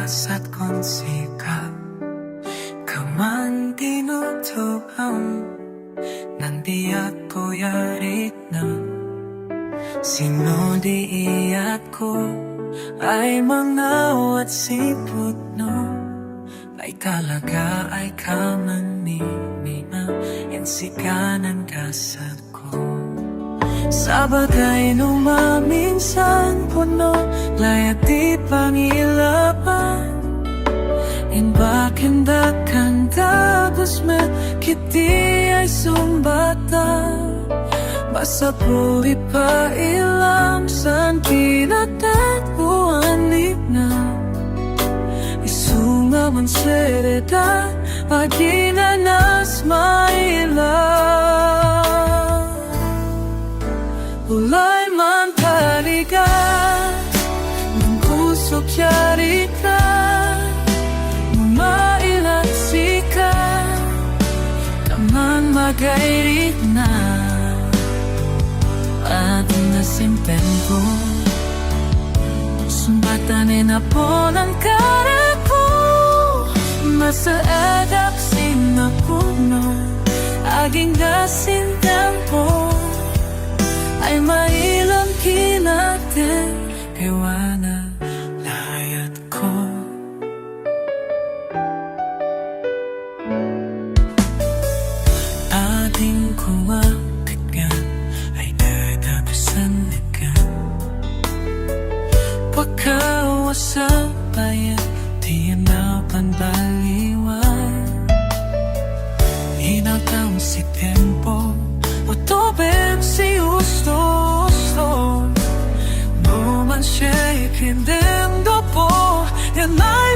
at konsikap Kaman tinutuang Nandiyak ko yarit na Sino di iyat ko Ay mangawat sipot no Ay talaga ay kamanimina Yan sikanan kasat ko Sa bagay nung maminsan puno Layat di pangilapan In bakendakan tapos me Kiti ay sumbata Basta po ipailam San kinatatbuan na Isunga man sereda Paginanas mailang Ulay man paliga Nung kusok yari ka Mumailat sika Kaman magairit na At nasimpen ko Sumbatanin na po ng kara ko Masaadap sinapuno Aging nasintang po Ay mailang kinatin Ewana layat ko Ating kuwakigan Ay nadabasan nigan Pagkawasan bayan Di na panbaliwan Inatang si tempo Utobem si usto No man siya'y kindem dopo Yan ay